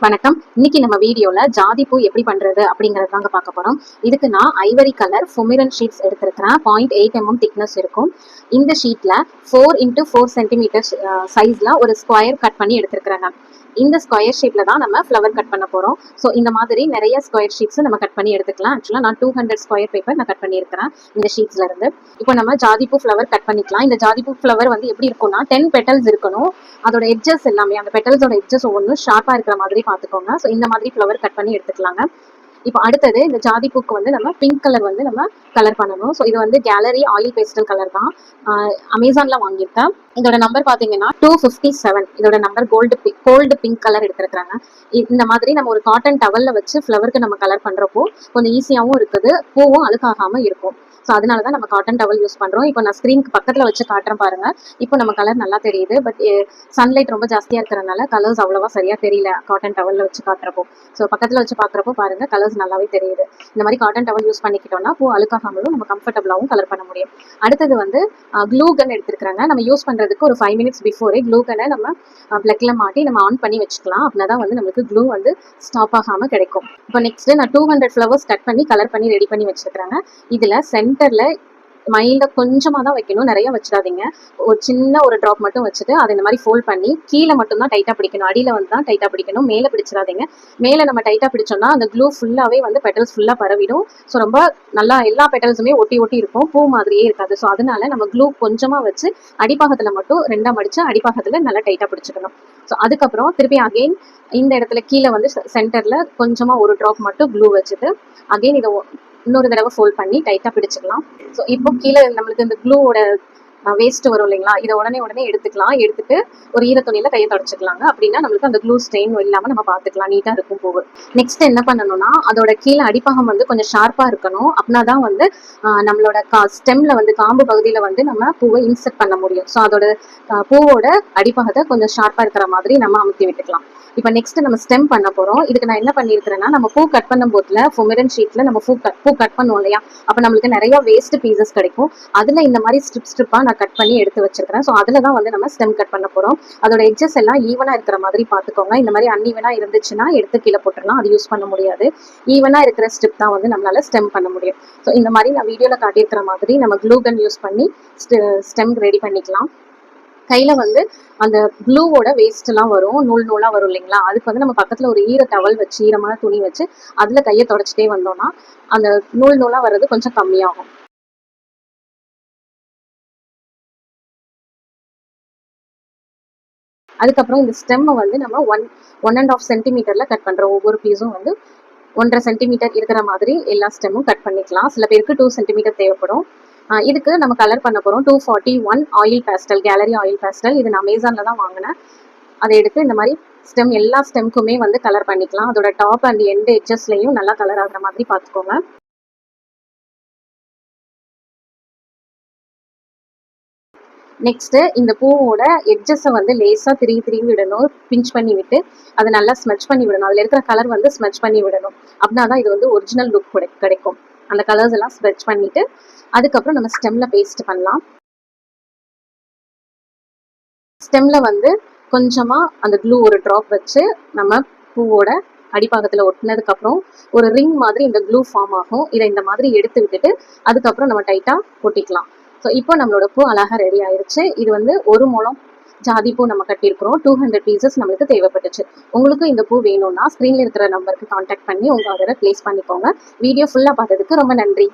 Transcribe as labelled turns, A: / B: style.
A: வணக்கம். இன்னைக்கு நம்ம வீடியோல ஜாதி பூ எப்படி பண்றது அப்படிங்கறது தாங்க பார்க்க போறோம். இதுக்கு நான் ஐவரி கலர் ஃபுமிரன் ஷீட்ஸ் எடுத்திருக்கிறேன். 0.8 mm திக்னஸ் இருக்கும். இந்த ஷீட்ல 4x4 சென்டிமீட்டர் சைஸ்ல ஒரு ஸ்கொயர் கட் பண்ணி எடுத்திருக்கிறேங்க. இந்த ஸ்கொயர் ஷேப்ல தான் நம்ம ஃப்ளவர் கட் பண்ண போறோம். ஸோ இந்த மாதிரி நிறைய ஸ்கொயர் ஷீட்ஸ் நம்ம கட் பண்ணி எடுத்துக்கலாம். ஆக்சுவலா நான் 200 ஸ்கொயர் பேப்பர் நான் கட் பண்ணியிருக்கிறேன் இந்த ஷீட்ஸ்ல இருந்து. இப்போ நம்ம ஜாதிப்பூ ஃப்ளவர் கட் பண்ணிக்கலாம். இந்த ஜாதிப்பூ ஃப்ளவர் வந்து எப்படி இருக்கும்னா 10 பெட்டல்ஸ் இருக்கணும். அதோட எட்ஜஸ் எல்லாமே அந்த பெட்டல்ஸோட எட்ஜஸ் ஒவ்வொன்றும் ஷார்ப்பா இருக்கிற மாதிரி பார்த்துக்கோங்க. ஸோ இந்த மாதிரி ஃப்ளவர் கட் பண்ணி எடுத்துக்கலாங்க. இப்போ அடுத்தது இந்த ஜாதிப்பூக்கு வந்து நம்ம பிங்க் கலர் வந்து நம்ம கலர் பண்ணணும். ஸோ இது வந்து கேலரி ஆயில் பேஸ்டல் கலர் தான். அமேசான்ல வாங்கியிருக்கேன். இதோட நம்பர் பாத்தீங்கன்னா 257. இதோட நம்பர் கோல்டு பிங்க் கலர் எடுத்துருக்காங்க. இந்த மாதிரி நம்ம ஒரு காட்டன் டவல்ல வச்சு ஃப்ளவருக்கு நம்ம கலர் பண்றப்போ கொஞ்சம் ஈஸியாகவும் இருக்குது, பூவும் அழுக்காகாம இருக்கும். ஸோ அதனாலதான் நம்ம காட்டன் டவல் யூஸ் பண்றோம். இப்போ நான் ஸ்க்ரீனுக்கு பக்கத்துல வச்சு காட்டுறேன் பாருங்க. இப்போ நம்ம கலர் நல்லா தெரியுது. பட் சன்லைட் ரொம்ப ஜாஸ்தியா இருக்கிறதுனால கலர்ஸ் அவ்வளவா சரியா தெரியல காட்டன் டவல்ல வச்சு காட்டுறப்போ. ஸோ பக்கத்துல வச்சு பாக்குறப்போ பாருங்க கலர்ஸ் நல்லாவே தெரியுது. இந்த மாதிரி காட்டன் டவல் யூஸ் பண்ணிக்கிட்டோம்னா பூ அழுக்காகாமலும் நம்ம கம்ஃபர்டபுளாகவும் கலர் பண்ண முடியும். அடுத்தது வந்து க்ளூ கன் எடுத்துருக்காங்க. நம்ம யூஸ் பண்றதுக்கு ஒரு 5 minutes பிஃபோரே க்ளூ கனை நம்ம பிளக்ல மாட்டி நம்ம ஆன் பண்ணி வச்சுக்கலாம். அப்படின்னா வந்து நமக்கு க்ளூ வந்து ஸ்டாப் ஆகாம கிடைக்கும். இப்போ நெக்ஸ்ட் நான் 200 ஃப்ளவர்ஸ் கட் பண்ணி கலர் பண்ணி ரெடி பண்ணி வச்சிருக்காங்க. இதுல சென்டர்ல மைல்டா கொஞ்சமா தான் வைக்கணும், நிறைய வச்சிடாதீங்க. ஒரு சின்ன ஒரு ட்ராப் மட்டும் வச்சுட்டு அதை இந்த மாதிரி ஃபோல்ட் பண்ணி கீழே மட்டும் தான் டைட்டா பிடிக்கணும். அடியில வந்து தான் டைட்டா பிடிக்கணும், மேலே பிடிச்சிடாதீங்க. மேலே நம்ம டைட்டா பிடிச்சோம்னா அந்த க்ளூ ஃபுல்லாவே வந்து பெட்டல்ஸ் ஃபுல்லா பரவிடும். ஸோ ரொம்ப நல்லா எல்லா பெட்டல்ஸுமே ஒட்டி ஒட்டி இருக்கும், பூ மாதிரியே இருக்காது. ஸோ அதனால நம்ம க்ளூ கொஞ்சமா வச்சு அடிப்பாகத்துல மட்டும் 2 மடிச்சு அடிப்பாகத்துல நல்லா டைட்டா பிடிச்சிக்கணும். ஸோ அதுக்கப்புறம் திருப்பி அகெயின் இந்த இடத்துல கீழே வந்து சென்டர்ல கொஞ்சமா ஒரு ட்ராப் மட்டும் க்ளூ வச்சுட்டு அகெயின் இதை இன்னொரு தடவை ஃபோல்ட் பண்ணி டைட்டா பிடிச்சிக்கலாம். ஸோ இப்போ கீழே நம்மளுக்கு இந்த க்ளூவோட வேஸ்ட் வரும் இல்லைங்களா, இதை உடனே எடுத்துக்கலாம். எடுத்துட்டு ஒரு ஈரத்துணியில கையை தொடச்சிக்கலாங்க. அப்படின்னா நம்மளுக்கு அந்த க்ளூ ஸ்டெயின் இல்லாம நம்ம பார்த்துக்கலாம், நீட்டா இருக்கும் பூவு. நெக்ஸ்ட் என்ன பண்ணணும்னா அதோட கீழே அடிப்பாகம் வந்து கொஞ்சம் ஷார்ப்பா இருக்கணும். அப்படின்னா தான் வந்து நம்மளோட ஸ்டெம்ல வந்து காம்பு பகுதியில வந்து நம்ம பூவை இன்செர்ட் பண்ண முடியும். ஸோ அதோட பூவோட அடிப்பாகத்தை கொஞ்சம் ஷார்ப்பா இருக்கிற மாதிரி நம்ம அமுத்தி விட்டுக்கலாம். இப்போ நெக்ஸ்ட் நம்ம ஸ்டெம் பண்ண போறோம். இதுக்கு நான் என்ன பண்ணிருக்கிறேன்னா, நம்ம பூ கட் பண்ணும் போதுல ஃபுமிரன் ஷீட்ல நம்ம பூ கட் பண்ணுவோம் இல்லையா, அப்ப நம்மளுக்கு நிறைய வேஸ்ட் பீசஸ் கிடைக்கும். அதுல இந்த மாதிரி ஸ்ட்ரிப்பா நான் கட் பண்ணி எடுத்து வச்சிருக்கிறேன். ஸோ அதுல தான் வந்து நம்ம ஸ்டெம் கட் பண்ண போறோம். அதோட எட்ஜஸ் எல்லாம் ஈவனா இருக்கிற மாதிரி பாத்துக்கோங்க. இந்த மாதிரி அன்ஈவனா இருந்துச்சுன்னா எடுத்து கீழே போட்டுடலாம், அது யூஸ் பண்ண முடியாது. ஈவனா இருக்கிற ஸ்ட்ரிப் தான் வந்து நம்மளால ஸ்டெம் பண்ண முடியும். ஸோ இந்த மாதிரி நான் வீடியோல காட்டியிருக்கிற மாதிரி நம்ம க்ளூ கன் யூஸ் பண்ணி ஸ்டெம் ரெடி பண்ணிக்கலாம். கையில வந்து அந்த க்ளூவோட வேஸ்ட் எல்லாம் வரும், நூல் நூலா வரும் இல்லைங்களா, அதுக்கு வந்து நம்ம பக்கத்துல ஒரு ஈர டவல் வச்சு ஈரமான துணி வச்சு அதுல கையை தொடச்சிட்டே வந்தோம்னா அந்த நூல் நூலா வர்றது கொஞ்சம் கம்மியாகும். அதுக்கப்புறம் இந்த ஸ்டெம்மை வந்து நம்ம 1.5 சென்டிமீட்டர்ல கட் பண்றோம். ஒவ்வொரு பீஸும் வந்து 1.5 சென்டிமீட்டர் இருக்கிற மாதிரி எல்லா ஸ்டெம்மும் கட் பண்ணிக்கலாம். சில பேருக்கு 2 சென்டிமீட்டர் தேவைப்படும். இதுக்கு நம்ம கலர் பண்ண போறோம் 241 oil pastel, gallery oil pastel. இது நான் அமேசான்ல தான் வாங்கினேன். அதை எடுத்து இந்த மாதிரி ஸ்டெம் எல்லா ஸ்டெம்க்குமே வந்து கலர் பண்ணிக்கலாம். அதோட டாப் அண்ட் எண்ட் எட்ஜஸ்லயும் நல்லா கலர் ஆகுற மாதிரி பார்த்துக்கோங்க. நெக்ஸ்ட் இந்த பூவோட எட்ஜஸை வந்து லேசா திருவி விடணும், பிஞ்ச் பண்ணி விட்டு அதை நல்லா ஸ்மெச் பண்ணி விடணும். அதுல இருக்கிற கலர் வந்து ஸ்மெச் பண்ணி விடணும். அப்படின்னா தான் இது வந்து ஒரிஜினல் லுக் கிடைக்கும். அந்த கலர்ஸ் எல்லாம் ஸ்மெச் பண்ணிட்டு அதுக்கப்புறம் நம்ம ஸ்டெம்ல பேஸ்ட் பண்ணலாம். ஸ்டெம்ல வந்து கொஞ்சமா அந்த க்ளூ ஒரு ட்ராப் வச்சு நம்ம பூவோட அடிப்பாகத்துல ஒட்டினதுக்கு அப்புறம் ஒரு ரிங் மாதிரி இந்த க்ளூ ஃபார்ம் ஆகும். இதை இந்த மாதிரி எடுத்து விட்டுட்டு அதுக்கப்புறம் நம்ம டைட்டா ஒட்டிக்கலாம். ஸோ இப்போ நம்மளோட பூ அழகா ரெடி ஆயிடுச்சு. இது வந்து 1 முழம் ஜாதி பூ நம்ம கட்டியிருக்கிறோம். 200 பீசஸ் நம்மளுக்கு தேவைப்பட்டுச்சு. உங்களுக்கு இந்த பூ வேணும்னா ஸ்க்ரீன்ல இருக்கிற நம்பருக்கு கான்டாக்ட் பண்ணி உங்க ஆர்டரை பிளேஸ் பண்ணிக்கோங்க. வீடியோ ஃபுல்லா பார்த்ததுக்கு ரொம்ப நன்றி.